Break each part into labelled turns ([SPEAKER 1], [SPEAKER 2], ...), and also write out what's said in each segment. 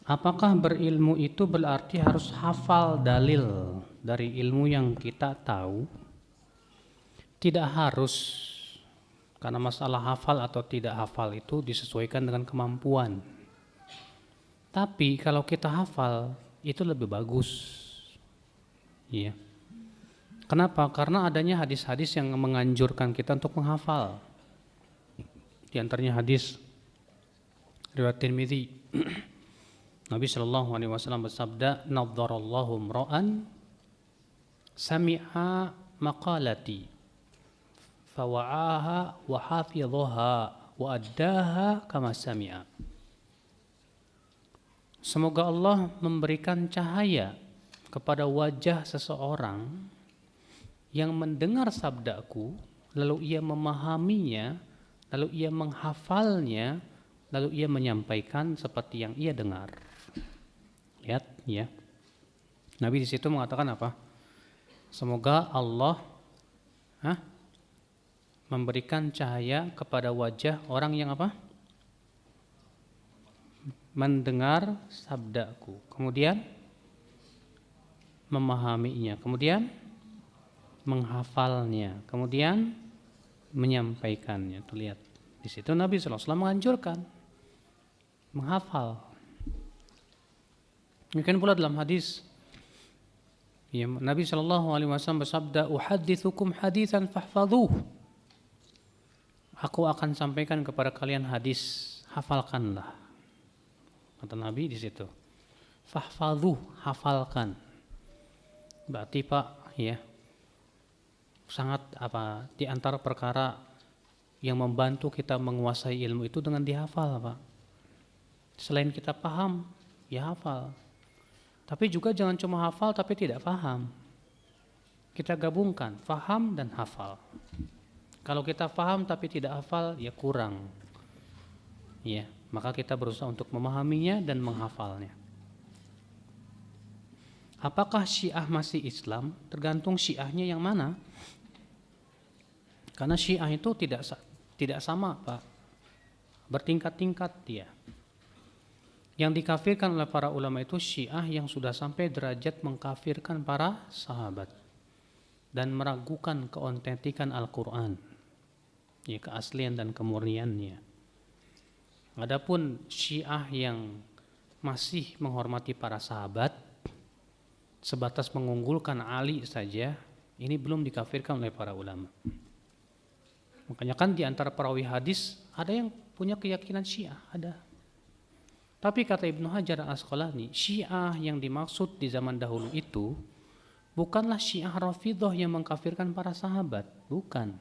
[SPEAKER 1] Apakah berilmu itu berarti harus hafal dalil dari ilmu yang kita tahu? Tidak harus, karena masalah hafal atau tidak hafal itu disesuaikan dengan kemampuan. Tapi kalau kita hafal itu lebih bagus. Iya. Kenapa? Karena adanya hadis-hadis yang menganjurkan kita untuk menghafal. Di antaranya hadis riwayat Tirmidzi. Nabi Shallallahu Alaihi Wasallam bersabda, "Nadharallahu mra'an sami'a maqalati, fawa'aha wa hafidhaha wa addaha kama sami'a." Semoga Allah memberikan cahaya kepada wajah seseorang yang mendengar sabdaku, lalu ia memahaminya, lalu ia menghafalnya, lalu ia menyampaikan seperti yang ia dengar. Lihat ya. Nabi di situ mengatakan apa? Semoga Allah memberikan cahaya kepada wajah orang yang apa? Mendengar sabdaku. Kemudian memahaminya, kemudian menghafalnya, kemudian menyampaikannya. Tuh lihat. Di situ Nabi SAW menganjurkan menghafal. Demikian pula dalam hadis ya, Nabi SAW bersabda, "Uhadithukum haditsan fahfadhuh." Aku akan sampaikan kepada kalian hadis, hafalkanlah. Kata Nabi di situ. Fahfadhuh, hafalkan. Berarti Pak, ya, sangat di antara perkara yang membantu kita menguasai ilmu itu dengan dihafal, Pak. Selain kita paham, ya hafal. Tapi juga jangan cuma hafal tapi tidak paham. Kita gabungkan paham dan hafal. Kalau kita paham tapi tidak hafal, ya kurang. Ya, maka kita berusaha untuk memahaminya dan menghafalnya. Apakah Syiah masih Islam? Tergantung Syiahnya yang mana. Karena Syiah itu tidak sama, Pak. Bertingkat-tingkat dia. Yang dikafirkan oleh para ulama itu Syiah yang sudah sampai derajat mengkafirkan para sahabat dan meragukan keautentikan Al-Quran, ya, keaslian dan kemurniannya. Adapun Syiah yang masih menghormati para sahabat sebatas mengunggulkan Ali saja, ini belum dikafirkan oleh para ulama. Makanya kan di antara perawi hadis ada yang punya keyakinan Syiah, ada. Tapi kata Ibnu Hajar Al-Asqalani, Syiah yang dimaksud di zaman dahulu itu bukanlah Syiah Rafidhah yang mengkafirkan para sahabat, bukan.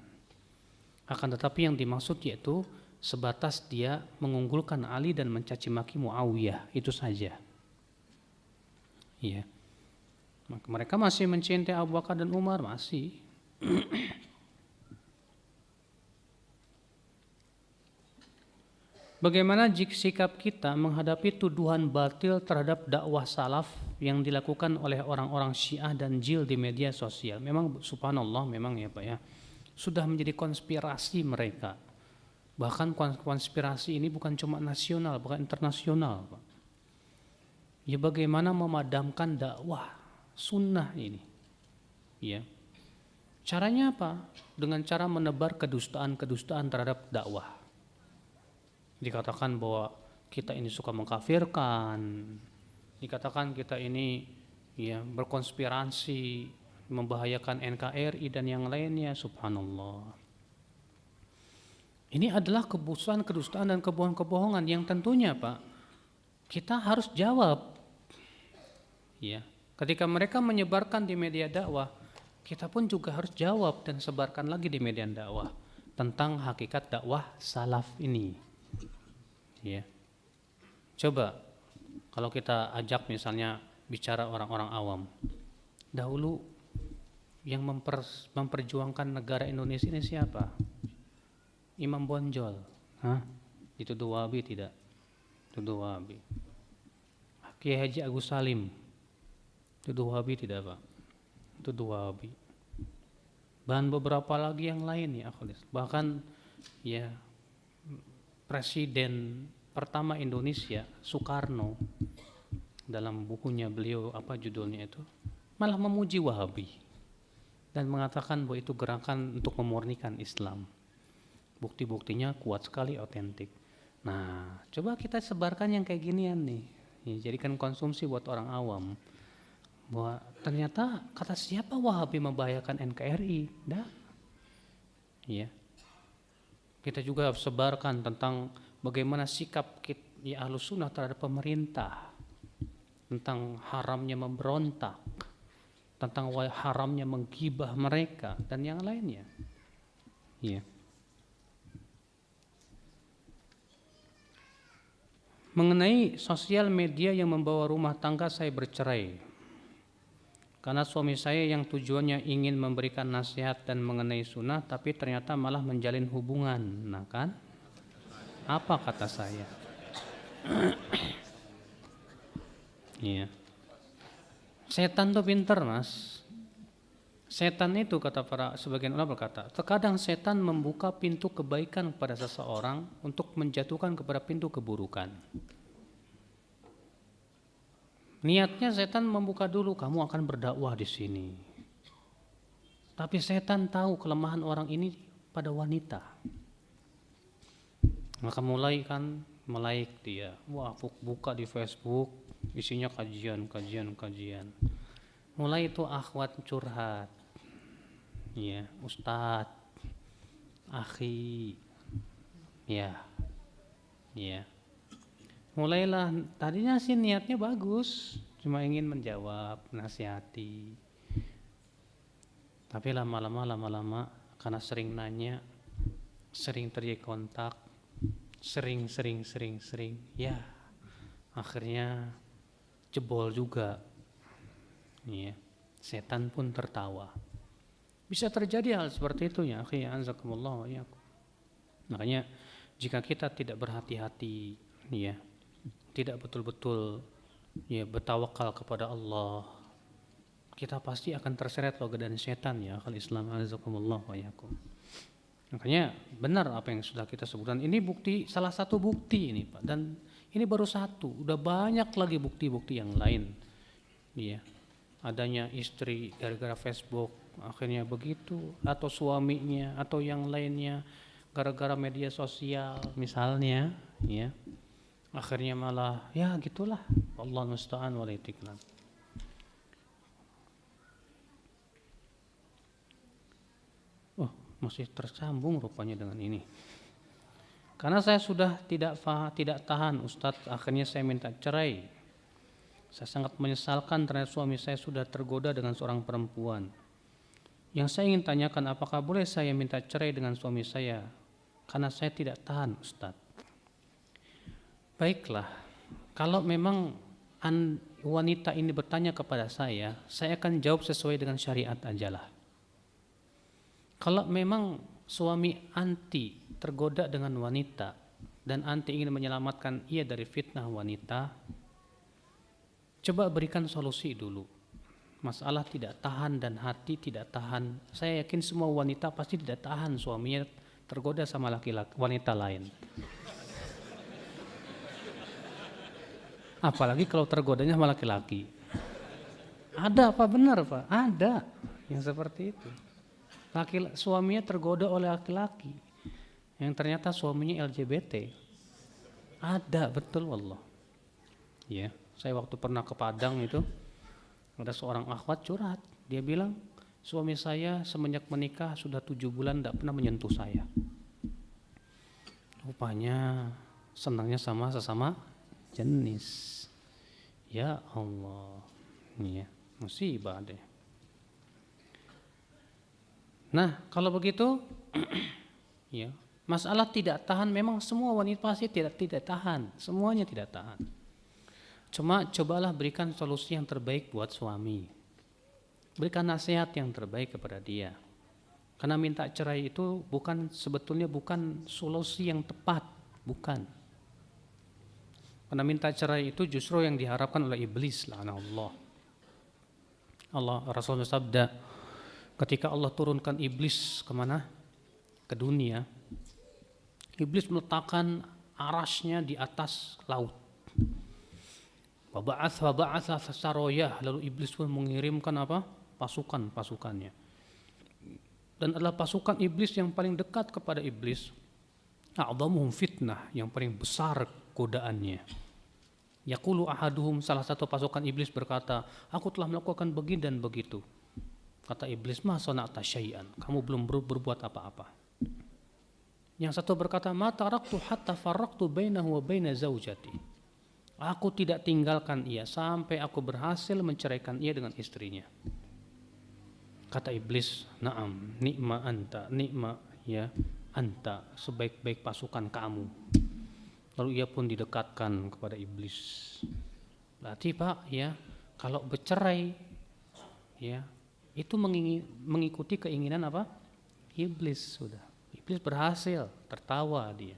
[SPEAKER 1] Akan tetapi yang dimaksud yaitu sebatas dia mengunggulkan Ali dan mencaci maki Muawiyah, itu saja. Iya. Mereka masih mencintai Abu Bakar dan Umar, masih. Bagaimana jika sikap kita menghadapi tuduhan batil terhadap dakwah salaf yang dilakukan oleh orang-orang Syiah dan Jil di media sosial? Memang subhanallah, memang ya Pak ya, sudah menjadi konspirasi mereka. Bahkan konspirasi ini bukan cuma nasional, bahkan internasional, Pak. Ya, bagaimana memadamkan dakwah sunnah ini? Ya. Caranya apa? Dengan cara menebar kedustaan-kedustaan terhadap dakwah. Dikatakan bahwa kita ini suka mengkafirkan, dikatakan kita ini ya berkonspirasi, membahayakan NKRI dan yang lainnya, subhanallah. Ini adalah kedustaan dan kebohongan yang tentunya Pak, kita harus jawab. Ya, ketika mereka menyebarkan di media dakwah, kita pun juga harus jawab dan sebarkan lagi di media dakwah tentang hakikat dakwah salaf ini. Ya. Coba kalau kita ajak misalnya bicara orang-orang awam. Dahulu yang memperjuangkan negara Indonesia ini siapa? Imam Bonjol. Dituduh Wahabi tidak? Tuduh Wahabi. Kiai Haji Agus Salim. Tuduh Wahabi tidak Pak? Tuduh Wahabi. Dan beberapa lagi yang lain ya, bahkan ya Presiden pertama Indonesia Soekarno dalam bukunya beliau, apa judulnya itu, malah memuji Wahabi dan mengatakan bahwa itu gerakan untuk memurnikan Islam. Bukti-buktinya kuat sekali, otentik. Nah, coba kita sebarkan yang kayak ginian nih, ya, jadikan konsumsi buat orang awam. Bahwa ternyata kata siapa Wahabi membahayakan NKRI? Dah, ya. Kita juga sebarkan tentang bagaimana sikap ya Ahlus Sunnah terhadap pemerintah, tentang haramnya memberontak, tentang haramnya menggibah mereka dan yang lainnya. Ya. Mengenai sosial media yang membawa rumah tangga saya bercerai karena suami saya yang tujuannya ingin memberikan nasihat dan mengenai sunnah, tapi ternyata malah menjalin hubungan. Nah kan, apa kata saya? Iya. Setan tuh pinter, mas. Setan itu, kata para sebagian ulama berkata, terkadang setan membuka pintu kebaikan kepada seseorang untuk menjatuhkan kepada pintu keburukan. Niatnya setan membuka dulu, kamu akan berdakwah di sini. Tapi setan tahu kelemahan orang ini pada wanita. Maka mulai dia, wah buka di Facebook, isinya kajian. Mulai itu akhwat curhat, ya ustadz, akhi, ya. Mulailah, tadinya sih niatnya bagus, cuma ingin menjawab, nasihati. Tapi lama-lama karena sering nanya, sering terjadi kontak, sering, ya akhirnya jebol juga. Ya, setan pun tertawa. Bisa terjadi hal seperti itu ya, akhi, anzakumullah ya. Makanya jika kita tidak berhati-hati, ya, tidak betul-betul ya bertawakal kepada Allah, kita pasti akan terseret godaan setan ya, akal Islam azakumullah wa yakum. Makanya benar apa yang sudah kita sebutkan. Ini bukti, salah satu bukti ini Pak, dan ini baru satu, udah banyak lagi bukti-bukti yang lain. Iya. Adanya istri gara-gara Facebook akhirnya begitu, atau suaminya atau yang lainnya gara-gara media sosial misalnya, ya. Akhirnya malah ya gitulah, Allah musta'an wal istiqlal. Oh, masih tersambung rupanya dengan ini. Karena saya sudah tidak tahan Ustadz, akhirnya saya minta cerai. Saya sangat menyesalkan terhadap suami saya sudah tergoda dengan seorang perempuan. Yang saya ingin tanyakan, apakah boleh saya minta cerai dengan suami saya? Karena saya tidak tahan Ustadz. Baiklah, kalau memang wanita ini bertanya kepada saya akan jawab sesuai dengan syariat ajalah. Kalau memang suami anti tergoda dengan wanita dan anti ingin menyelamatkan ia dari fitnah wanita, coba berikan solusi dulu. Masalah tidak tahan dan hati tidak tahan, saya yakin semua wanita pasti tidak tahan suaminya tergoda sama laki-laki wanita lain. Apalagi kalau tergodanya sama laki-laki. Ada apa benar Pak? Ada yang seperti itu. Suaminya tergoda oleh laki-laki yang ternyata suaminya LGBT. Ada, betul wallah. Ya, saya waktu pernah ke Padang itu ada seorang akhwat curhat. Dia bilang suami saya semenjak menikah sudah 7 bulan tidak pernah menyentuh saya. Rupanya senangnya sama sesama jenis. Ya Allah, ya musibah deh. Nah kalau begitu, ya masalah tidak tahan memang semua wanita pasti tidak tahan, semuanya tidak tahan. Cuma cobalah berikan solusi yang terbaik buat suami, berikan nasihat yang terbaik kepada dia. Karena minta cerai itu sebetulnya bukan solusi yang tepat, bukan. Karena minta cerai itu justru yang diharapkan oleh iblis, la'anallah. Rasulullah sabda, ketika Allah turunkan iblis kemana? Ke dunia. Iblis meletakkan arasnya di atas laut. Wa ba'atha saroyah, lalu iblis pun mengirimkan apa? Pasukan-pasukannya. Dan adalah pasukan iblis yang paling dekat kepada iblis. A'dhamuhum fitnah, yang paling besar godaannya. Yaqulu ahaduhum, salah satu pasukan iblis berkata, aku telah melakukan begini dan begitu. Kata iblis, ma sana'ta syai'an, kamu belum berbuat apa-apa. Yang satu berkata, ma taraktu hatta farraqtu bainahu wa baina zaujati. Aku tidak tinggalkan ia sampai aku berhasil menceraikan ia dengan istrinya. Kata iblis, na'am, ni'ma anta, ni'ma ya anta, sebaik-baik pasukan kamu. Lalu ia pun didekatkan kepada iblis. Berarti Pak, ya, kalau bercerai, ya, itu mengikuti keinginan apa? Iblis sudah. Iblis berhasil, tertawa dia.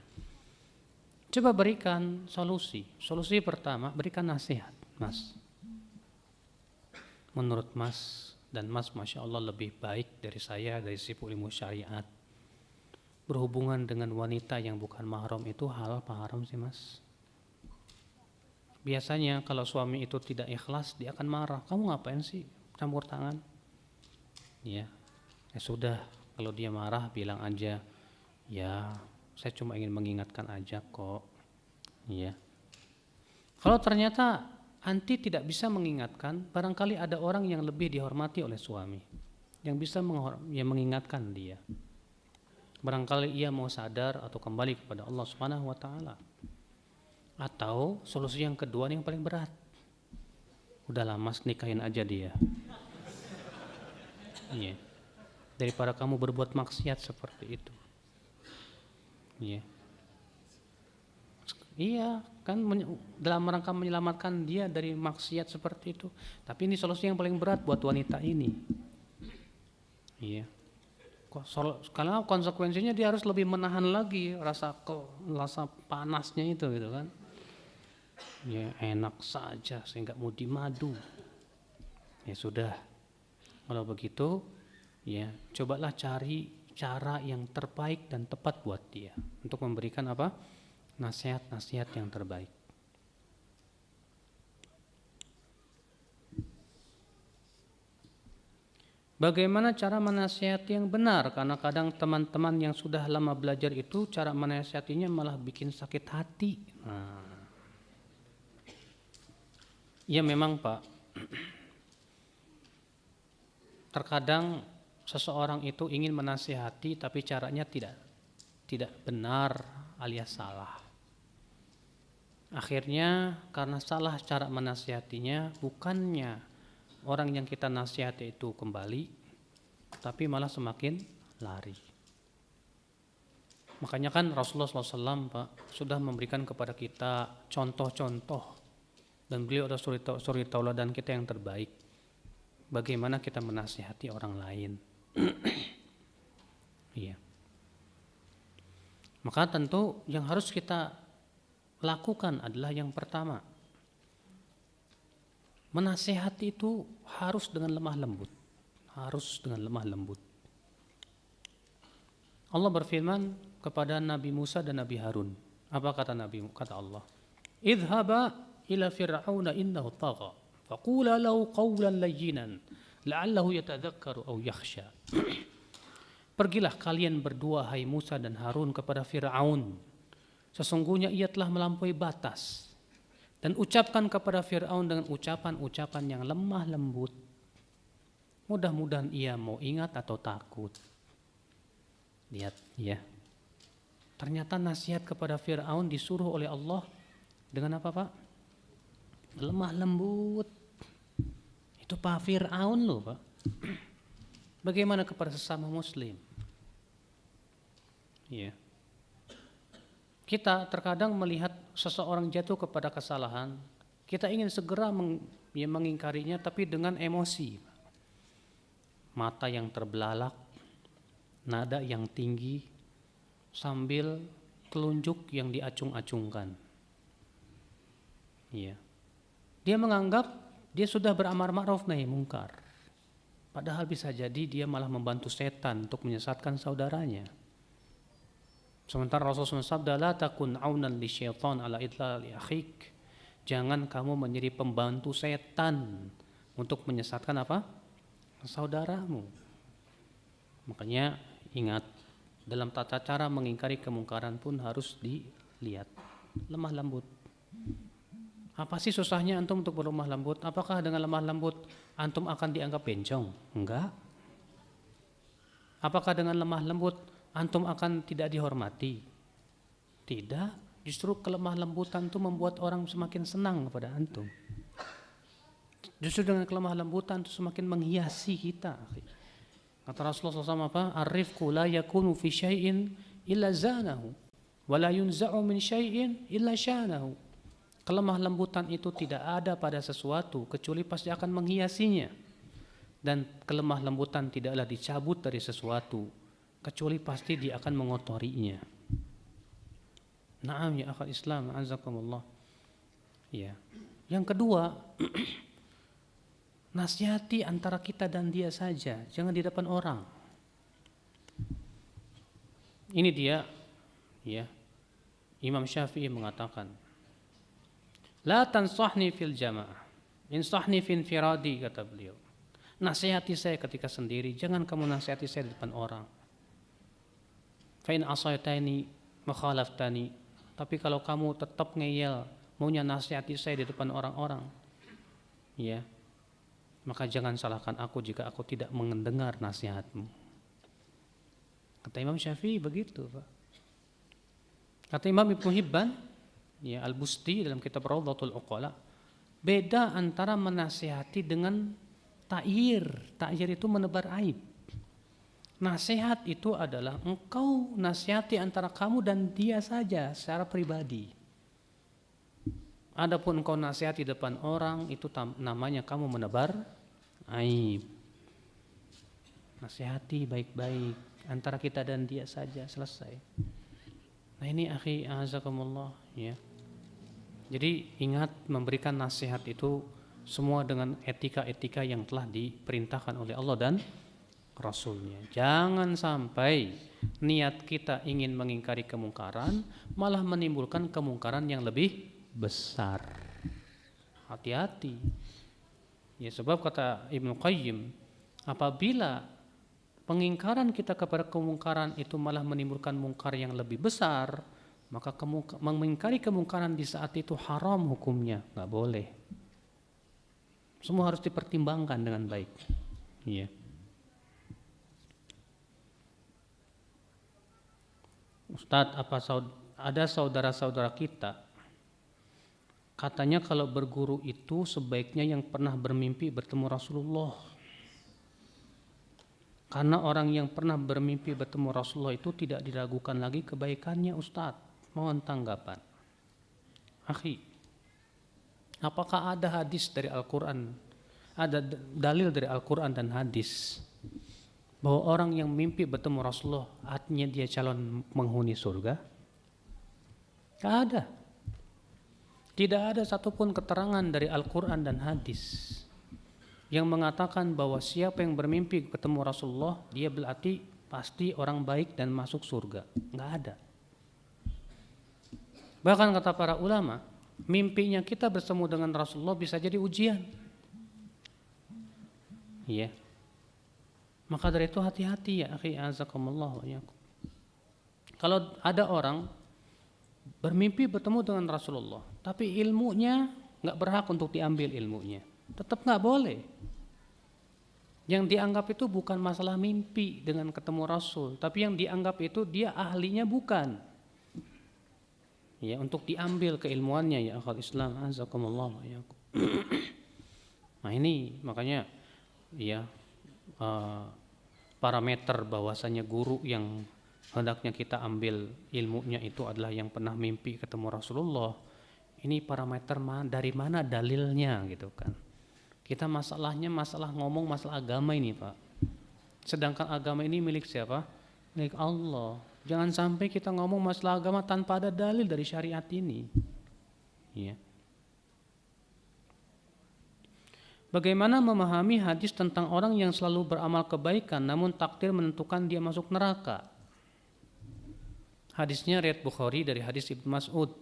[SPEAKER 1] Coba berikan solusi. Solusi pertama, berikan nasihat, Mas. Menurut Mas, dan Mas Masya Allah lebih baik dari saya dari sisi ilmu syariat. Berhubungan dengan wanita yang bukan mahram itu halal apa haram sih Mas? Biasanya kalau suami itu tidak ikhlas, dia akan marah. Kamu ngapain sih campur tangan? Ya sudah, kalau dia marah bilang aja, ya saya cuma ingin mengingatkan aja kok. Ya. Kalau ternyata anti tidak bisa mengingatkan, barangkali ada orang yang lebih dihormati oleh suami yang bisa mengingatkan dia. Barangkali ia mau sadar atau kembali kepada Allah Subhanahu wa taala. Atau solusi yang kedua yang paling berat. Udahlah Mas, nikahin aja dia. Iya. Daripada kamu berbuat maksiat seperti itu. Iya. Iya, kan dalam rangka menyelamatkan dia dari maksiat seperti itu. Tapi ini solusi yang paling berat buat wanita ini. Iya. Karena konsekuensinya dia harus lebih menahan lagi rasa panasnya itu gitu kan. Ya enak saja sehingga mau dimadu. Ya sudah. Kalau begitu, ya cobalah cari cara yang terbaik dan tepat buat dia untuk memberikan apa? Nasihat-nasihat yang terbaik. Bagaimana cara menasihati yang benar? Karena kadang teman-teman yang sudah lama belajar itu cara menasihatinya malah bikin sakit hati. Ya memang Pak, terkadang seseorang itu ingin menasihati tapi caranya tidak benar alias salah. Akhirnya karena salah cara menasihatinya, bukannya orang yang kita nasihati itu kembali, tapi malah semakin lari. Makanya kan Rasulullah SAW Pak sudah memberikan kepada kita contoh-contoh, dan beliau adalah suri tauladan kita yang terbaik. Bagaimana kita menasihati orang lain. Iya. Maka tentu yang harus kita lakukan adalah yang pertama, menasihati itu harus dengan lemah lembut. Harus dengan lemah lembut. Allah berfirman kepada Nabi Musa dan Nabi Harun. Apa kata Allah? Idhaba ila fir'auna innahu tagha. Faqula lahu qawlan layyinan la'allahu yatadhakkaru aw yakhsha. Pergilah kalian berdua hai Musa dan Harun kepada Fir'aun. Sesungguhnya ia telah melampaui batas. Dan ucapkan kepada Fir'aun dengan ucapan-ucapan yang lemah lembut. Mudah-mudahan ia mau ingat atau takut. Lihat ya. Ternyata nasihat kepada Fir'aun disuruh oleh Allah dengan apa Pak? Lemah lembut. Itu Pak Fir'aun loh Pak. Bagaimana kepada sesama muslim? Ya. Kita terkadang melihat seseorang jatuh kepada kesalahan, kita ingin segera mengingkarinya tapi dengan emosi. Mata yang terbelalak, nada yang tinggi, sambil telunjuk yang diacung-acungkan. Ya. Dia menganggap dia sudah beramar ma'ruf nahi mungkar. Padahal bisa jadi dia malah membantu setan untuk menyesatkan saudaranya. Sementara Rasulullah SAW sabda, la takun aunan li syaitan ala idlali akhik. Jangan kamu menjadi pembantu setan untuk menyesatkan apa? Saudaramu. Makanya ingat, dalam tata cara mengingkari kemungkaran pun harus dilihat lemah lembut. Apa sih susahnya antum untuk berlemah lembut? Apakah dengan lemah lembut antum akan dianggap bencong? Enggak. Apakah dengan lemah lembut antum akan tidak dihormati? Tidak. Justru kelemah lembutan itu membuat orang semakin senang kepada antum. Justru dengan kelemah lembutan itu semakin menghiasi kita. Kata Rasulullah SAW apa? Ar-rifqu la yakunu fi syai'in illa zanahu wa la yunza'u min syai'in illa syanahu. Kelemah lembutan itu tidak ada pada sesuatu kecuali pasti akan menghiasinya. Dan kelemah lembutan tidaklah dicabut dari sesuatu kecuali pasti dia akan mengotorinya. Naam ya akhal Islam, azakumullah. Ya. Yang kedua, nasihati antara kita dan dia saja, jangan di depan orang. Ini dia, ya. Imam Syafi'i mengatakan, la tansahni fil jamaah, insahni fi infiradi, kata beliau. Nasihati saya ketika sendiri, jangan kamu nasihati saya di depan orang. Fa in asaitani makhalaftani. Tapi kalau kamu tetap ngeyel, maunya nasihati saya di depan orang-orang, ya, maka jangan salahkan aku jika aku tidak mendengar nasihatmu. Kata Imam Syafi'i begitu, Pak. Kata Imam Ibnu Hibban, ya, Al-Busti dalam kitab Rawdatul Uqala, beda antara menasihati dengan ta'yir. Ta'yir itu menebar aib. Nasihat itu adalah engkau nasihati antara kamu dan dia saja secara pribadi. Adapun engkau nasihati depan orang, itu namanya kamu menebar aib. Nasihati baik-baik antara kita dan dia saja, selesai. Nah ini akhi azakumullah, ya. Jadi ingat, memberikan nasihat itu semua dengan etika-etika yang telah diperintahkan oleh Allah dan Rasulnya. Jangan sampai niat kita ingin mengingkari kemungkaran malah menimbulkan kemungkaran yang lebih besar. Hati-hati. Ya, sebab kata Ibnu Qayyim, apabila pengingkaran kita kepada kemungkaran itu malah menimbulkan mungkar yang lebih besar, maka mengingkari kemungkaran di saat itu haram hukumnya, nggak boleh. Semua harus dipertimbangkan dengan baik. Iya. Ustadz, ada saudara-saudara kita katanya kalau berguru itu sebaiknya yang pernah bermimpi bertemu Rasulullah, karena orang yang pernah bermimpi bertemu Rasulullah itu tidak diragukan lagi kebaikannya. Ustadz, mohon tanggapan. Akhi, apakah ada hadis dari Al-Quran, ada dalil dari Al-Quran dan hadis bahwa orang yang mimpi bertemu Rasulullah artinya dia calon penghuni surga? Tidak ada. Tidak ada satupun keterangan dari Al-Quran dan hadis yang mengatakan bahwa siapa yang bermimpi bertemu Rasulullah dia berarti pasti orang baik dan masuk surga. Nggak ada. Bahkan kata para ulama, mimpinya kita bertemu dengan Rasulullah bisa jadi ujian. Iya. Maka dari itu hati-hati ya akhi azakumullah. Kalau ada orang bermimpi bertemu dengan Rasulullah, tapi ilmunya nggak berhak untuk diambil ilmunya, tetap nggak boleh. Yang dianggap itu bukan masalah mimpi dengan ketemu Rasul, tapi yang dianggap itu dia ahlinya bukan. Ya, untuk diambil keilmuannya ya akal Islam azakumullah. Nah ini makanya ya parameter bahwasanya guru yang hendaknya kita ambil ilmunya itu adalah yang pernah mimpi ketemu Rasulullah. Ini parameter dari mana dalilnya gitu kan. Kita masalahnya masalah ngomong masalah agama ini Pak. Sedangkan agama ini milik siapa? Milik Allah. Jangan sampai kita ngomong masalah agama tanpa ada dalil dari syariat ini. Ya. Bagaimana memahami hadis tentang orang yang selalu beramal kebaikan namun takdir menentukan dia masuk neraka? Hadisnya riwayat Bukhari dari hadis Ibnu Mas'ud.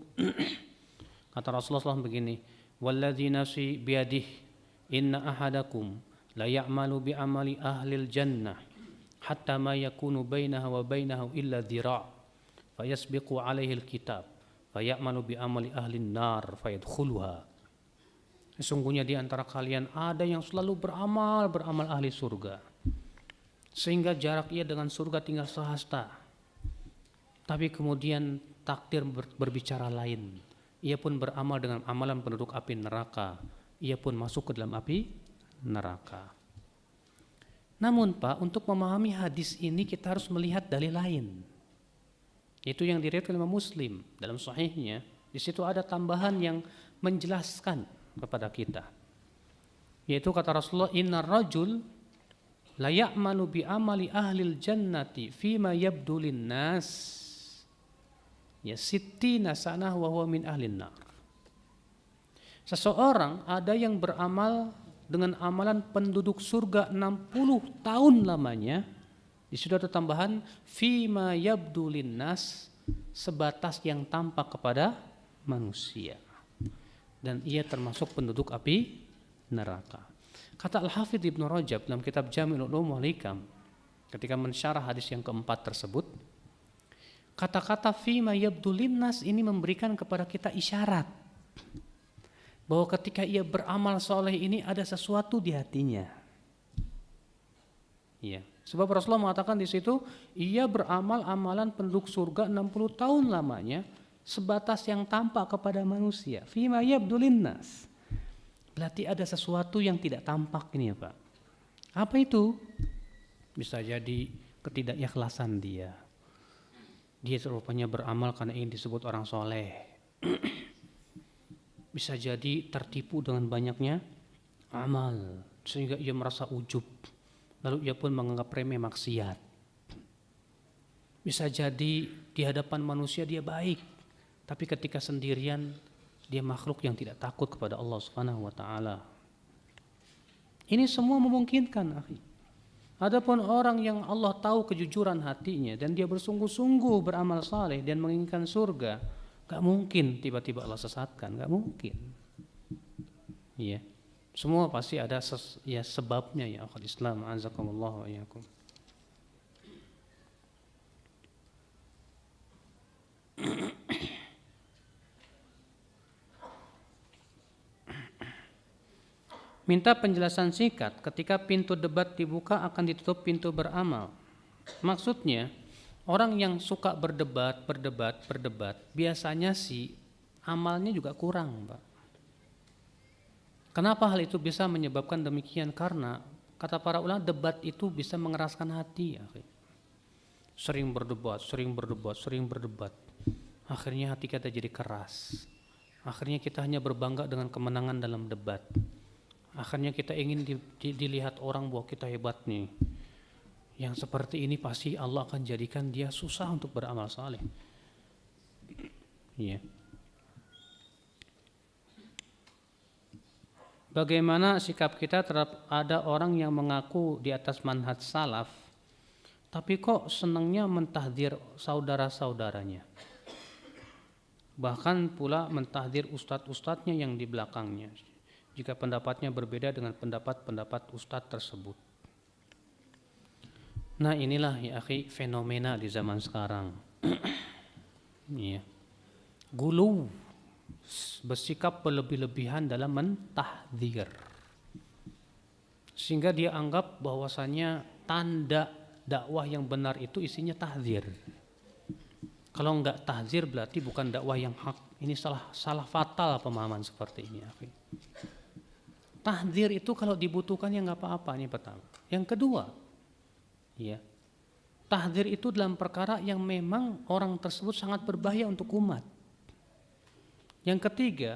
[SPEAKER 1] Kata Rasulullah SAW begini, Walladzi nafsi biyadihi inna ahadakum la ya'malu bi'amali ahlil jannah hatta ma yakunu bainahu wa bainahu illa dhira' fayasbiqu alaihi alkitab fayamalu bi'amali ahlin nar fayadkhuluha. Sesungguhnya di antara kalian ada yang selalu beramal ahli surga, sehingga jarak ia dengan surga tinggal sehasta. Tapi kemudian takdir berbicara lain. Ia pun beramal dengan amalan penduduk api neraka. Ia pun masuk ke dalam api neraka. Namun Pak, untuk memahami hadis ini kita harus melihat dalil lain. Itu yang diriwayatkan oleh Muslim dalam sahihnya. Di situ ada tambahan yang menjelaskan kepada kita, yaitu kata Rasulullah, innar rajul la ya'malu bi amali ahlil jannati fima yabdu linnas ya sittina sanah wa huwa min ahlin nar. Seseorang ada yang beramal dengan amalan penduduk surga 60 tahun lamanya. Di situ ada tambahan fima yabdu linnas, sebatas yang tampak kepada manusia. Dan ia termasuk penduduk api neraka. Kata Al-Hafidz Ibnu Rajab dalam kitab Jami'ul Ulum wal Hikam ketika mensyarah hadis yang keempat tersebut, kata-kata fima yabdu linnas ini memberikan kepada kita isyarat bahwa ketika ia beramal soleh ini ada sesuatu di hatinya. Iya. Sebab Rasulullah mengatakan di situ, ia beramal amalan penduduk surga 60 tahun lamanya, sebatas yang tampak kepada manusia. Fima yabdu linnas. Berarti ada sesuatu yang tidak tampak ini ya Pak. Apa itu? Bisa jadi ketidakikhlasan dia. Dia rupanya beramal karena ingin disebut orang soleh. Bisa jadi tertipu dengan banyaknya amal, sehingga ia merasa ujub. Lalu ia pun menganggap remeh maksiat. Bisa jadi di hadapan manusia dia baik, tapi ketika sendirian dia makhluk yang tidak takut kepada Allah Subhanahu wa taala. Ini semua memungkinkan, akhi. Adapun orang yang Allah tahu kejujuran hatinya dan dia bersungguh-sungguh beramal saleh dan menginginkan surga, gak mungkin tiba-tiba Allah sesatkan, gak mungkin. Iya. Semua pasti ada sebabnya ya akhul Islam, azakumullah wa iyyakum. Minta penjelasan singkat ketika pintu debat dibuka akan ditutup pintu beramal. Maksudnya, orang yang suka berdebat, biasanya sih amalnya juga kurang, Pak. Kenapa hal itu bisa menyebabkan demikian? Karena kata para ulama, debat itu bisa mengeraskan hati. Sering berdebat. Akhirnya hati kita jadi keras. Akhirnya kita hanya berbangga dengan kemenangan dalam debat. Akhirnya kita ingin dilihat orang bahwa kita hebat nih. Yang seperti ini pasti Allah akan jadikan dia susah untuk beramal saleh. Iya. Bagaimana sikap kita terhadap ada orang yang mengaku di atas manhaj salaf, tapi kok senangnya mentahdir saudara-saudaranya? Bahkan pula mentahdir ustadz-ustadznya yang di belakangnya, jika pendapatnya berbeda dengan pendapat ustadz tersebut. Nah inilah ya akhi fenomena di zaman sekarang. Iya. Gulu, bersikap berlebih-lebihan dalam mentahdzir, sehingga dia anggap bahwasannya tanda dakwah yang benar itu isinya tahdzir. Kalau enggak tahdzir berarti bukan dakwah yang hak. Ini salah fatal pemahaman seperti ini. Tahdzir itu kalau dibutuhkan ya enggak apa-apa, ini pertama. Yang kedua, ya, tahdzir itu dalam perkara yang memang orang tersebut sangat berbahaya untuk umat. Yang ketiga,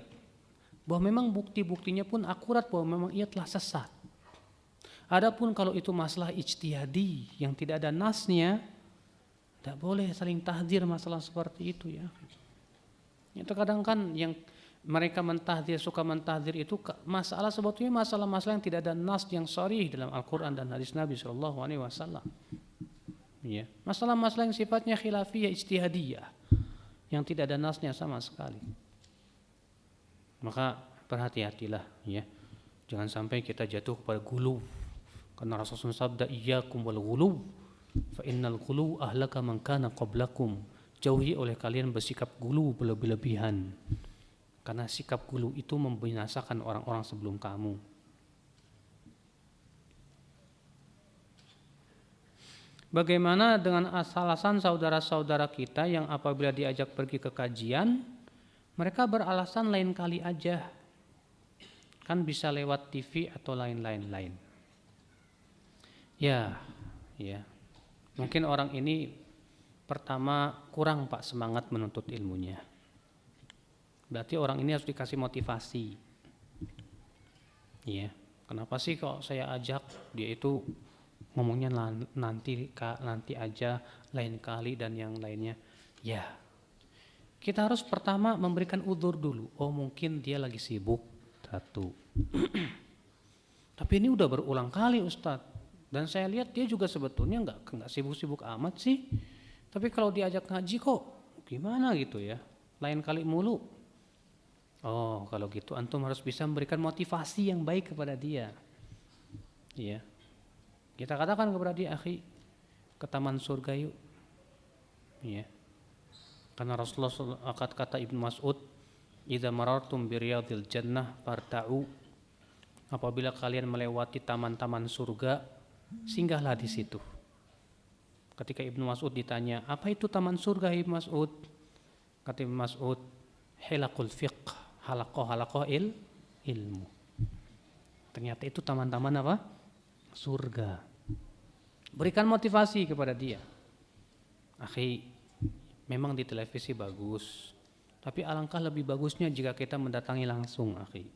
[SPEAKER 1] bahwa memang bukti-buktinya pun akurat bahwa memang ia telah sesat. Adapun kalau itu masalah ijtihadi yang tidak ada nasnya, tidak boleh saling tahdzir masalah seperti itu ya. Itu kadang kan yang mereka suka mentahdzir itu masalah sebetulnya masalah-masalah yang tidak ada nas yang sharih dalam Al-Quran dan hadis Nabi SAW. Ya. Masalah-masalah yang sifatnya khilafiyah ijtihadiyah yang tidak ada nasnya sama sekali. Maka berhati-hatilah ya. Jangan sampai kita jatuh kepada gulu. Karena Rasulullah sabda, iyyakum wal ghulu fa innal ghulu ahlaka man kana qablakum. Jauhi oleh kalian bersikap gulu berlebih-lebihan. Karena sikap gulu itu membinasakan orang-orang sebelum kamu. Bagaimana dengan alasan saudara-saudara kita yang apabila diajak pergi ke kajian, mereka beralasan lain kali aja. Kan bisa lewat TV atau lain-lain. Ya. Mungkin orang ini pertama kurang Pak semangat menuntut ilmunya. Berarti orang ini harus dikasih motivasi. Ya. Kenapa sih kok saya ajak dia itu ngomongnya nanti aja, lain kali dan yang lainnya. Ya. Kita harus pertama memberikan udzur dulu. Oh, mungkin dia lagi sibuk. Satu. Tapi ini udah berulang kali Ustadz. Dan saya lihat dia juga sebetulnya nggak sibuk-sibuk amat sih. Tapi kalau diajak ngaji kok gimana gitu ya. Lain kali mulu. Oh, kalau gitu antum harus bisa memberikan motivasi yang baik kepada dia. Iya. Kita katakan kepada dia, akhi, ke taman surga yuk. Iya. Karena Rasulullah kata Ibnu Mas'ud, idza marartum bi riyadil jannah farta'u. Apabila kalian melewati taman-taman surga, singgahlah di situ. Ketika Ibnu Mas'ud ditanya, apa itu taman surga Ibnu Mas'ud? Kata Ibnu Mas'ud, hilaqul fiqh, halaqah ilmu. Ternyata itu taman-taman apa? Surga. Berikan motivasi kepada dia. Akhi, memang di televisi bagus, tapi alangkah lebih bagusnya jika kita mendatangi langsung, akhi.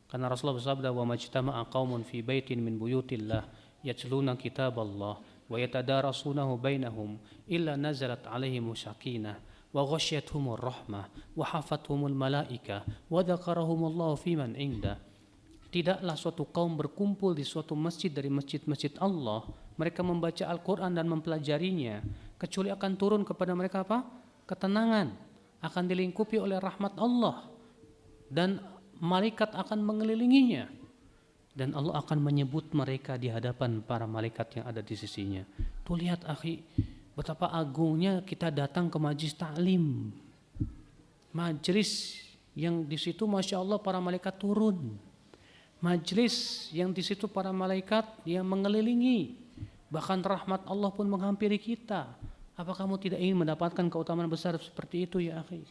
[SPEAKER 1] Karena Rasulullah bersabda, wa majtama'a qaumun fi baitin min buyutillah yatluna kitaballah wa yatadarasunahu bainahum illa nazalat alaihimus sakinah wa ghasyiyatuhumur rahmah wa hafathumul malaika wa dzakarahumullahu fiman indah. Tidaklah suatu kaum berkumpul di suatu masjid dari masjid-masjid Allah, mereka membaca Al-Quran dan mempelajarinya, kecuali akan turun kepada mereka apa? Ketenangan, akan dilingkupi oleh rahmat Allah, dan malaikat akan mengelilinginya, dan Allah akan menyebut mereka di hadapan para malaikat yang ada di sisinya. Tuh lihat akhi, betapa agungnya kita datang ke majlis ta'lim, majlis yang di situ masya Allah para malaikat turun. Majlis yang di situ para malaikat yang mengelilingi, bahkan rahmat Allah pun menghampiri kita. Apa kamu tidak ingin mendapatkan keutamaan besar seperti itu ya akhi?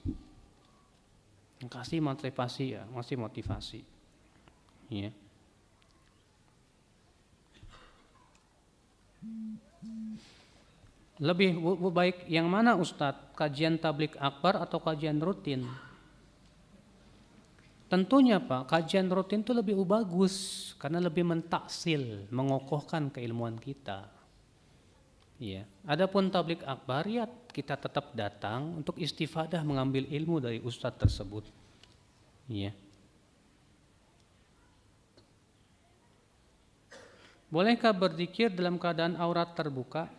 [SPEAKER 1] Kasih motivasi ya, masih motivasi. Ya. Lebih baik yang mana Ustadz? Kajian tabligh akbar atau kajian rutin? Tentunya Pak, kajian rutin itu lebih bagus karena lebih mentaksil, mengokohkan keilmuan kita. Ya. Adapun tabligh akbar ya kita tetap datang untuk istifadah mengambil ilmu dari ustadz tersebut. Ya. Bolehkah berzikir dalam keadaan aurat terbuka?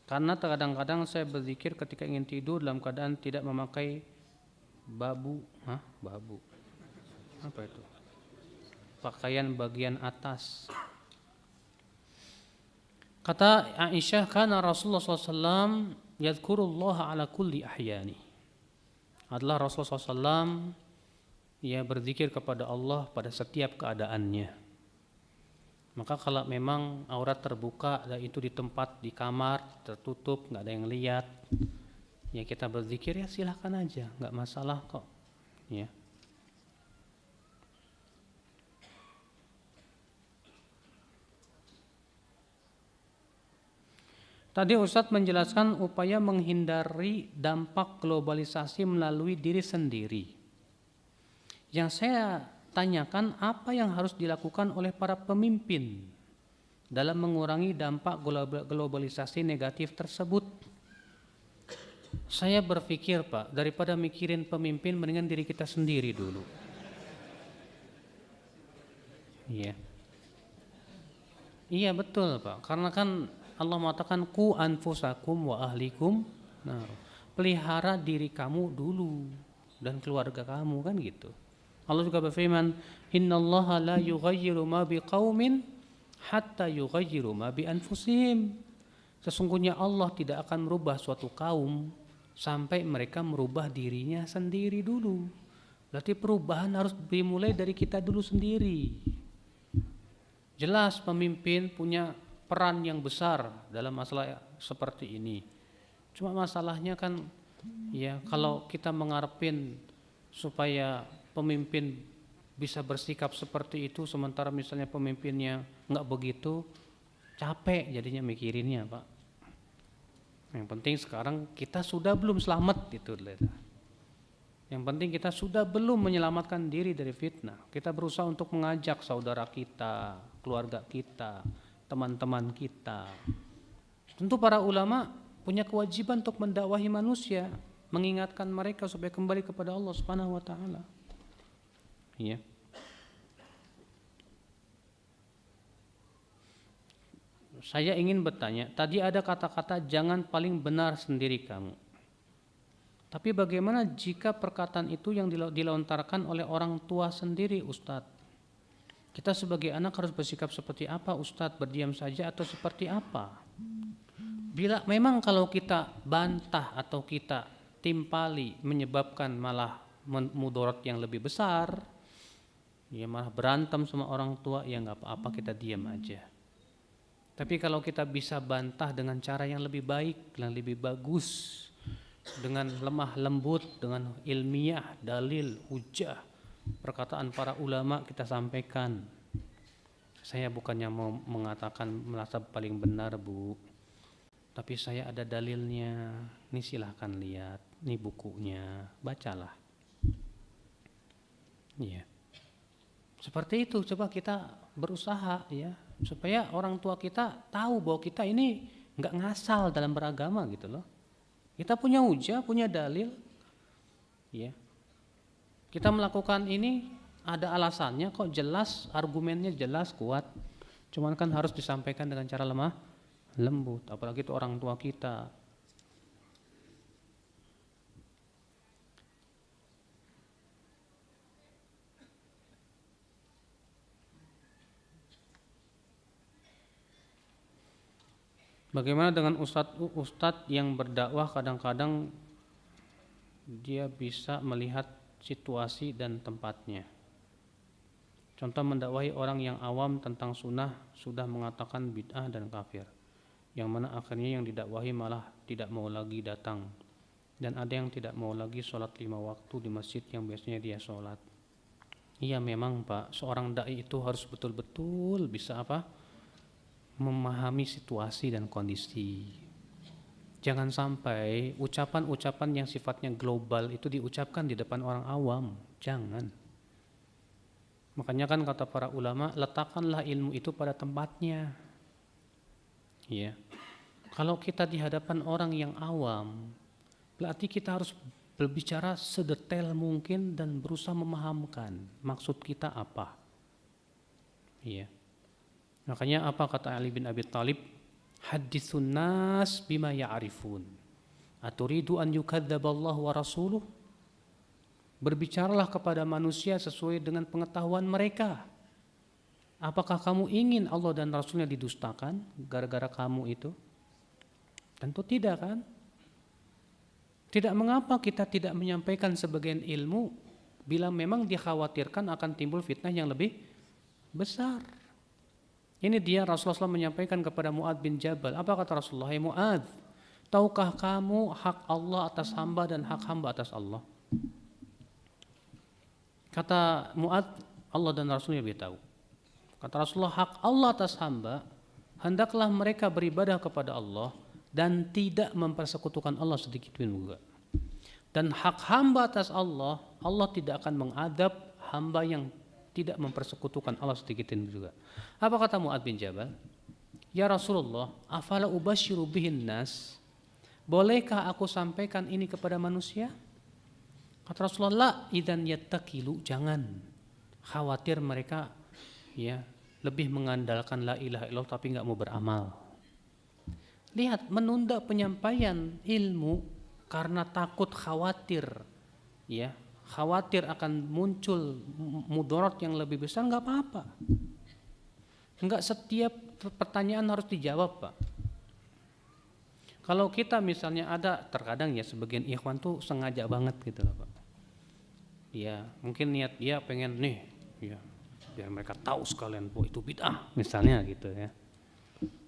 [SPEAKER 1] Karena kadang-kadang saya berzikir ketika ingin tidur dalam keadaan tidak memakai babu. Apa itu? Pakaian bagian atas. Kata Aisyah, karena Rasulullah SAW yadhkurullaha ala kulli ahyani. Adalah Rasulullah SAW ia berzikir kepada Allah pada setiap keadaannya. Maka kalau memang aurat terbuka dan itu di tempat di kamar tertutup, nggak ada yang lihat, ya kita berzikir ya silahkan aja, nggak masalah kok. Ya. Tadi Ustadz menjelaskan upaya menghindari dampak globalisasi melalui diri sendiri. Yang saya tanyakan, apa yang harus dilakukan oleh para pemimpin dalam mengurangi dampak globalisasi negatif tersebut? Saya berpikir Pak, daripada mikirin pemimpin, mendingan diri kita sendiri dulu. Iya. Iya betul Pak, karena kan Allah mengatakan ku anfusakum wa ahlikum. Nah, pelihara diri kamu dulu dan keluarga kamu kan gitu. Allah juga berfirman, "Innallaha la yughayyiru ma biqaumin hatta yughayyiru ma bi anfusihim." Sesungguhnya Allah tidak akan merubah suatu kaum sampai mereka merubah dirinya sendiri dulu. Berarti perubahan harus dimulai dari kita dulu sendiri. Jelas pemimpin punya peran yang besar dalam masalah seperti ini. Cuma masalahnya kan ya kalau kita mengharapin supaya pemimpin bisa bersikap seperti itu sementara misalnya pemimpinnya nggak begitu, capek jadinya mikirinnya, Pak. Yang penting sekarang kita sudah belum selamat itu. Yang penting kita sudah belum menyelamatkan diri dari fitnah. Kita berusaha untuk mengajak saudara kita, keluarga kita, teman-teman kita. Tentu para ulama punya kewajiban untuk mendakwahi manusia, mengingatkan mereka supaya kembali kepada Allah Subhanahu wa taala. Iya. Saya ingin bertanya, tadi ada kata-kata jangan paling benar sendiri kamu. Tapi bagaimana jika perkataan itu yang dilontarkan oleh orang tua sendiri, Ustadz? Kita sebagai anak harus bersikap seperti apa, Ustadz? Berdiam saja atau seperti apa? Bila memang kalau kita bantah atau kita timpali menyebabkan malah mudarat yang lebih besar, ya malah berantem sama orang tua, ya nggak apa-apa, kita diam aja. Tapi kalau kita bisa bantah dengan cara yang lebih baik, yang lebih bagus, dengan lemah lembut, dengan ilmiah, dalil, hujah, perkataan para ulama kita sampaikan. Saya bukannya mau mengatakan merasa paling benar, Bu, tapi saya ada dalilnya. Ini silahkan lihat, ini bukunya, bacalah. Iya. Seperti itu, coba kita berusaha ya, supaya orang tua kita tahu bahwa kita ini nggak ngasal dalam beragama gitu loh. Kita punya hujah, punya dalil, ya. Kita melakukan ini ada alasannya kok, jelas, argumennya jelas, kuat. Cuman kan harus disampaikan dengan cara lemah lembut, apalagi itu orang tua kita. Bagaimana dengan ustadz yang berdakwah kadang-kadang dia bisa melihat situasi dan tempatnya. Contoh mendakwahi orang yang awam tentang sunnah sudah mengatakan bid'ah dan kafir, yang mana akhirnya yang didakwahi malah tidak mau lagi datang, dan ada yang tidak mau lagi sholat 5 waktu di masjid yang biasanya dia sholat. Iya memang Pak, seorang dai itu harus betul-betul bisa memahami situasi dan kondisi. Jangan sampai ucapan-ucapan yang sifatnya global itu diucapkan di depan orang awam. Jangan. Makanya kan kata para ulama, letakkanlah ilmu itu pada tempatnya. Ya. Kalau kita di hadapan orang yang awam, berarti kita harus berbicara sedetail mungkin dan berusaha memahamkan maksud kita apa. Iya. Makanya apa kata Ali bin Abi Thalib? Haditsun nas bima ya'rifun. Aturidu an yukadzdzaballahu wa rasuluh? Berbicaralah kepada manusia sesuai dengan pengetahuan mereka. Apakah kamu ingin Allah dan Rasulnya didustakan gara-gara kamu itu? Tentu tidak kan? Tidak mengapa kita tidak menyampaikan sebagian ilmu bila memang dikhawatirkan akan timbul fitnah yang lebih besar. Ini dia Rasulullah SAW menyampaikan kepada Mu'adz bin Jabal. Apa kata Rasulullah? Hai Mu'adz, tahukah kamu hak Allah atas hamba dan hak hamba atas Allah? Kata Mu'adz, Allah dan Rasulnya lebih tahu. Kata Rasulullah, hak Allah atas hamba, hendaklah mereka beribadah kepada Allah dan tidak mempersekutukan Allah sedikit pun juga. Dan hak hamba atas Allah, Allah tidak akan mengadab hamba yang tidak mempersekutukan Allah sedikit pun juga. Apa kata Mu'adz bin Jabal? Ya Rasulullah, afala ubasyiru bihin nas? Bolehkah aku sampaikan ini kepada manusia? Kata Rasulullah, idzan yattakilu, jangan. Khawatir mereka ya lebih mengandalkan la ilaha illallah tapi enggak mau beramal. Lihat, menunda penyampaian ilmu karena takut khawatir ya, khawatir akan muncul mudarat yang lebih besar, nggak apa-apa. Nggak setiap pertanyaan harus dijawab, Pak. Kalau kita misalnya ada, terkadang ya sebagian ikhwan tuh sengaja banget gitu loh, Pak. Ya mungkin niat dia pengen nih, ya biar mereka tahu sekalian bahwa itu bid'ah misalnya gitu ya.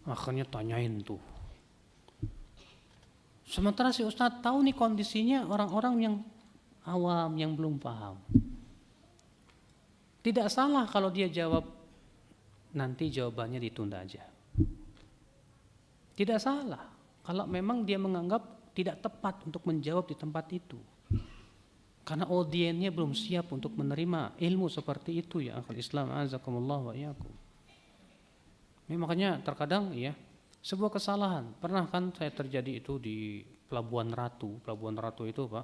[SPEAKER 1] Akhirnya tanyain tuh. Sementara si Ustadz tahu nih kondisinya orang-orang yang awam, yang belum paham. Tidak salah kalau dia jawab, nanti jawabannya ditunda aja. Tidak salah kalau memang dia menganggap tidak tepat untuk menjawab di tempat itu. Karena audiennya belum siap untuk menerima ilmu seperti itu ya akhul Islam azakumullah wa iyyakum. Makanya terkadang ya sebuah kesalahan. Pernah kan saya terjadi itu di Pelabuhan Ratu. Pelabuhan Ratu itu, Pak,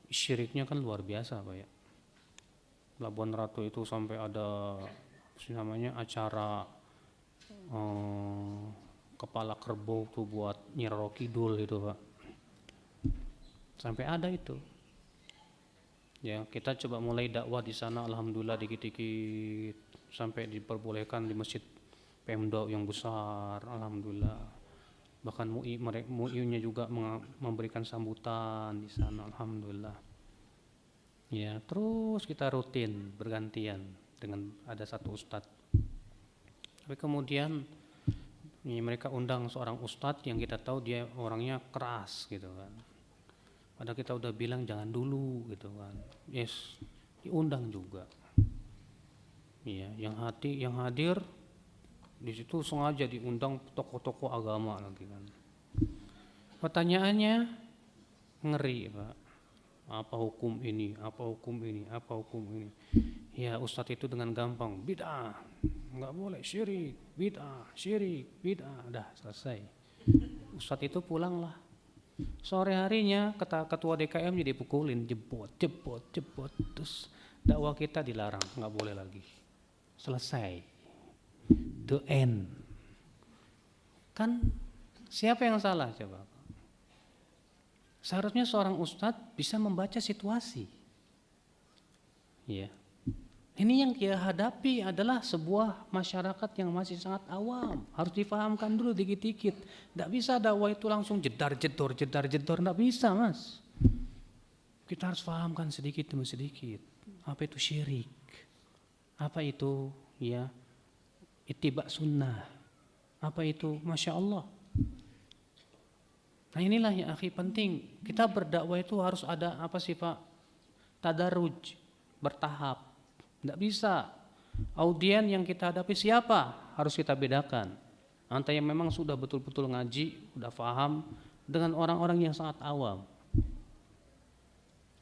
[SPEAKER 1] syiriknya kan luar biasa, Pak ya. Pelabuhan Ratu itu sampai ada namanya acara kepala kerbau tuh buat Nyi Roro Kidul itu, Pak. Sampai ada itu. Ya, kita coba mulai dakwah di sana, alhamdulillah dikit-dikit sampai diperbolehkan di masjid Pemda yang besar, alhamdulillah. Bahkan MUI-nya juga memberikan sambutan di sana, alhamdulillah. Ya, terus kita rutin bergantian dengan ada satu ustadz. Tapi kemudian ya, mereka undang seorang ustadz yang kita tahu dia orangnya keras gitu kan. Padahal kita udah bilang jangan dulu gitu kan. Yes, diundang juga. Iya, yang hadir di situ sengaja diundang tokoh-tokoh agama lagi kan. Pertanyaannya ngeri, Pak. Apa hukum ini? Apa hukum ini? Apa hukum ini? Ya ustadz itu dengan gampang, bid'ah, nggak boleh, syirik, bid'ah, syirik, bid'ah, dah selesai. Ustadz itu pulanglah. Sore harinya ketua DKM jadi pukulin, jebot, terus dakwah kita dilarang, nggak boleh lagi. Selesai, the end. Kan siapa yang salah coba? Seharusnya seorang ustadz bisa membaca situasi. Ya. Ini yang dia hadapi adalah sebuah masyarakat yang masih sangat awam. Harus difahamkan dulu dikit-dikit. Tidak bisa dakwah itu langsung jedar-jedor, tidak bisa, Mas. Kita harus fahamkan sedikit demi sedikit. Apa itu syirik? Apa itu ya ittiba sunnah? Apa itu Masya Allah? Nah inilah yang akhi penting. Kita berdakwah itu harus ada apa sih Pak? Tadarruj, bertahap. Tidak bisa. Audien yang kita hadapi siapa? Harus kita bedakan. Antara yang memang sudah betul-betul ngaji, sudah paham, dengan orang-orang yang sangat awam.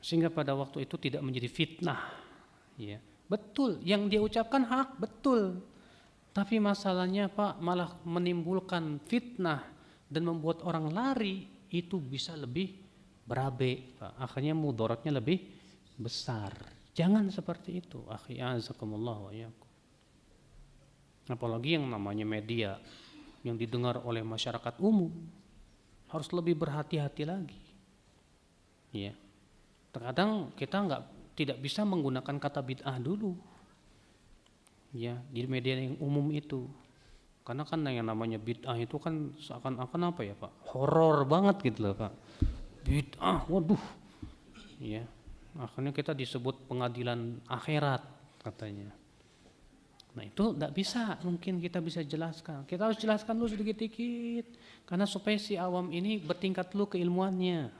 [SPEAKER 1] Sehingga pada waktu itu tidak menjadi fitnah. Ya. Betul, yang dia ucapkan hak, betul. Tapi masalahnya Pak malah menimbulkan fitnah dan membuat orang lari, itu bisa lebih berabe, Pak. Akhirnya mudaratnya lebih besar. Jangan seperti itu, akhi azakumullah wa iyyakum. Apalagi yang namanya media yang didengar oleh masyarakat umum, harus lebih berhati-hati lagi. Ya. Terkadang kita tidak bisa menggunakan kata bid'ah dulu. Ya, di media yang umum itu. Karena kan yang namanya bid'ah itu kan seakan-akan apa ya, Pak? Horor banget gitu loh, Pak. Bid'ah, waduh. Ya. Akhirnya kita disebut pengadilan akhirat katanya. Nah itu tidak bisa, mungkin kita bisa jelaskan. Kita harus jelaskan dulu sedikit-sedikit. Karena supaya si awam ini bertingkat dulu keilmuannya.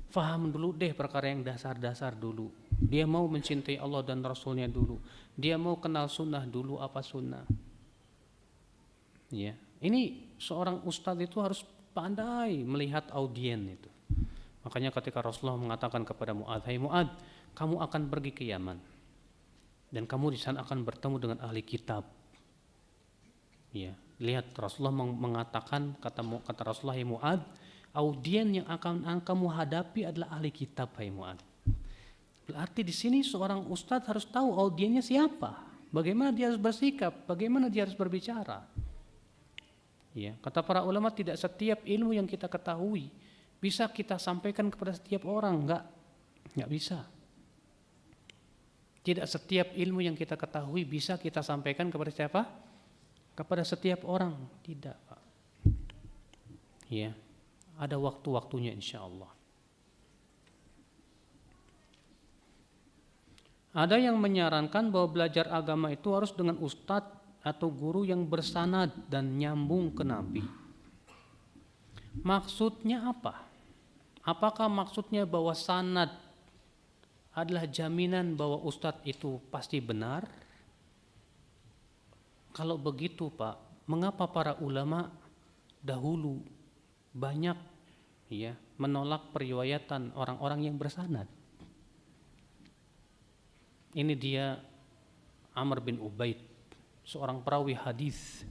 [SPEAKER 1] Faham dulu deh perkara yang dasar-dasar dulu. Dia mau mencintai Allah dan Rasulnya dulu. Dia mau kenal sunnah dulu, apa sunnah. Ya, ini seorang ustadz itu harus pandai melihat audien itu. Makanya ketika Rasulullah mengatakan kepada Mu'adz, "Hai Mu'adz, kamu akan pergi ke Yaman dan kamu di sana akan bertemu dengan ahli kitab." Ya, lihat Rasulullah mengatakan kata Rasulullah, "Hai Mu'adz, audien yang akan kamu hadapi adalah ahli kitab, hai Mu'adz." Berarti di sini seorang ustadz harus tahu audiennya siapa, bagaimana dia harus bersikap, bagaimana dia harus berbicara. Ya, kata para ulama tidak setiap ilmu yang kita ketahui bisa kita sampaikan kepada setiap orang, enggak. Nggak bisa. Tidak setiap ilmu yang kita ketahui bisa kita sampaikan kepada siapa? Kepada setiap orang. Tidak, Pak. Ya, ada waktu-waktunya insya Allah. Ada yang menyarankan bahwa belajar agama itu harus dengan ustadz atau guru yang bersanad dan nyambung ke Nabi. Maksudnya apa? Apakah maksudnya bahwa sanad adalah jaminan bahwa ustadz itu pasti benar? Kalau begitu Pak, mengapa para ulama dahulu banyak ya menolak periwayatan orang-orang yang bersanad? Ini dia Amr bin Ubaid, seorang perawi hadis,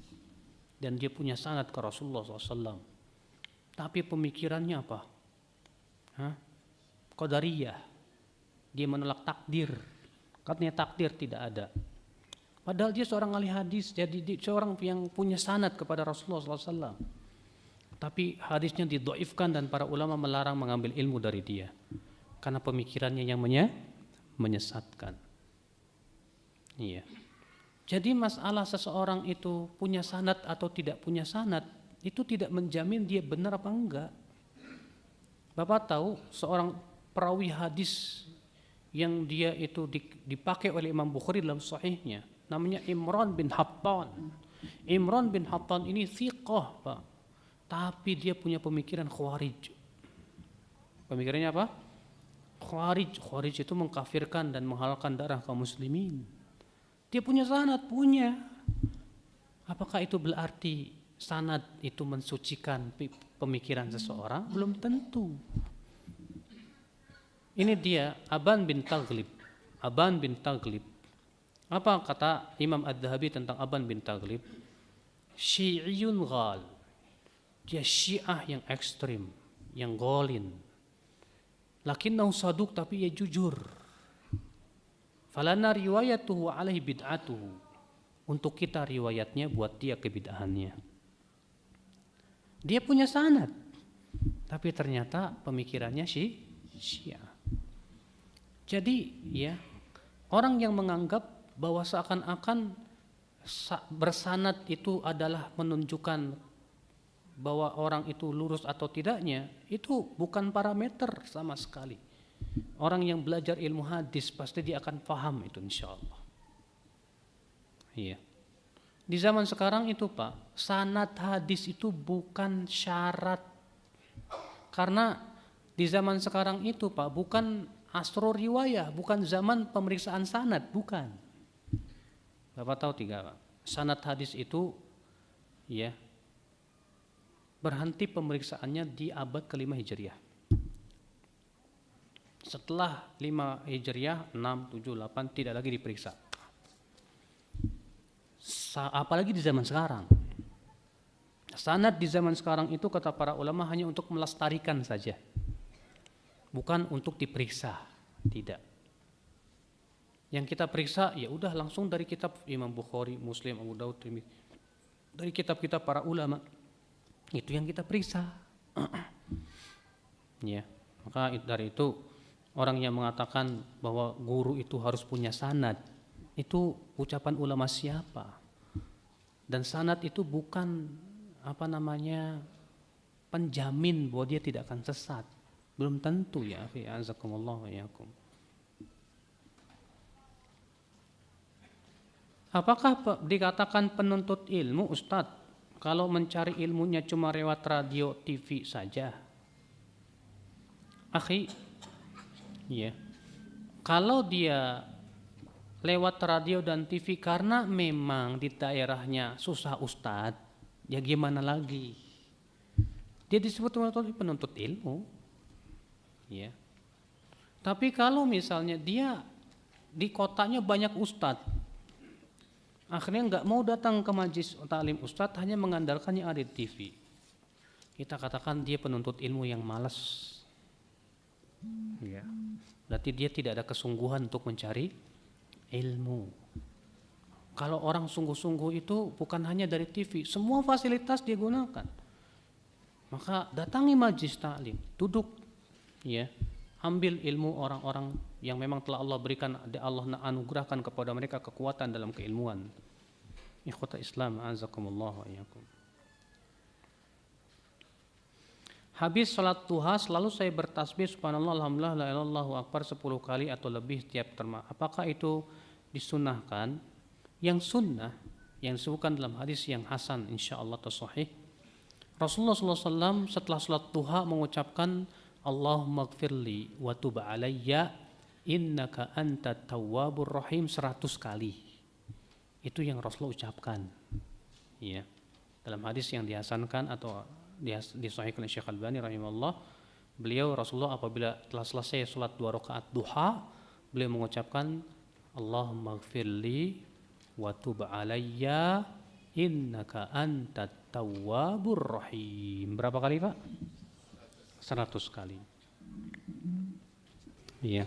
[SPEAKER 1] dan dia punya sanad ke Rasulullah SAW. Tapi pemikirannya apa? Qadariyah. Dia menolak takdir. Katanya takdir tidak ada. Padahal dia seorang ahli hadis, jadi dia seorang yang punya sanad kepada Rasulullah SAW. Tapi hadisnya didoifkan dan para ulama melarang mengambil ilmu dari dia karena pemikirannya yang menyesatkan. Iya. Jadi masalah seseorang itu punya sanad atau tidak punya sanad itu tidak menjamin dia benar apa enggak. Bapak tahu seorang perawi hadis yang dia itu dipakai oleh Imam Bukhari dalam sahihnya, namanya Imran bin Hattan. Imran bin Hattan ini thiqah, Pak. Tapi dia punya pemikiran khawarij. Pemikirannya apa? Khawarij. Khawarij itu mengkafirkan dan menghalalkan darah kaum muslimin. Dia punya sanad, punya. Apakah itu berarti sanad itu mensucikan pemikiran seseorang? Belum tentu. Ini dia Aban bin Taghlib. Aban bin Taghlib. Apa kata Imam Ad-Dhahabi tentang Aban bin Taghlib? Syi'iyun ghal. Dia syiah yang ekstrim, yang ghalin. Lakinnahu saduq, tapi ia jujur. Falana riwayatuhu alaihi bid'atuhu. Untuk kita riwayatnya buat dia kebid'ahannya. Dia punya sanad, tapi ternyata pemikirannya Syiah. Jadi ya, orang yang menganggap bahwa seakan-akan bersanad itu adalah menunjukkan bahwa orang itu lurus atau tidaknya, itu bukan parameter sama sekali. Orang yang belajar ilmu hadis pasti dia akan paham itu insyaallah. Iya. Di zaman sekarang itu Pak, sanad hadis itu bukan syarat. Karena di zaman sekarang itu Pak, bukan asro riwayah, bukan zaman pemeriksaan sanad, bukan. Bapak tahu Pak, sanad hadis itu ya berhenti pemeriksaannya di abad ke-5 Hijriah. Setelah 5 Hijriah, 6, 7, 8 tidak lagi diperiksa. Apalagi di zaman sekarang. Sanad di zaman sekarang itu kata para ulama hanya untuk melestarikan saja. Bukan untuk diperiksa, tidak. Yang kita periksa ya udah langsung dari kitab Imam Bukhari, Muslim, Abu Daud, Tirmidzi. Dari kitab-kitab para ulama. Itu yang kita periksa. Ya, maka dari itu orang yang mengatakan bahwa guru itu harus punya sanad, itu ucapan ulama siapa? Dan sanad itu bukan penjamin bahwa dia tidak akan sesat. Belum tentu ya, azakumullah wa iyyakum. Apakah dikatakan penuntut ilmu, Ustadz, kalau mencari ilmunya cuma lewat radio, TV saja? Akhi, ya. Kalau dia lewat radio dan TV karena memang di daerahnya susah ustadz, ya gimana lagi? Dia disebut penuntut ilmu, ya. Tapi kalau misalnya dia di kotanya banyak ustadz, akhirnya nggak mau datang ke majlis ta'lim ustadz, hanya mengandalkannya ada di TV, kita katakan dia penuntut ilmu yang malas. Ya. Berarti dia tidak ada kesungguhan untuk mencari ilmu. Kalau orang sungguh-sungguh itu bukan hanya dari TV, semua fasilitas dia gunakan. Maka datangi majlis ta'lim, duduk, ya, ambil ilmu orang-orang yang memang telah Allah berikan, Allah anugerahkan kepada mereka kekuatan dalam keilmuan. Ikhwata Islam, azakumullah wa iyyakum. Habis salat duha selalu saya bertasbih subhanallah alhamdulillah la ilaha illallah Allahu akbar 10 kali atau lebih tiap terma. Apakah itu disunnahkan? Yang sunnah yang disebutkan dalam hadis yang hasan insyaallah atau sahih, Rasulullah SAW setelah salat duha mengucapkan Allahumma gfirli wa tub alayya innaka antat tawwabur rahim 100 kali. Itu yang Rasulullah ucapkan. Ya. Dalam hadis yang dihasankan atau disahihkan oleh Syekh Albani rahimahullah, beliau Rasulullah apabila telah selesai salat 2 rakaat duha, beliau mengucapkan Allahumma gfirli wa tub alayya innaka antat tawwabur rahim. Berapa kali Pak? 100 kali. Iya.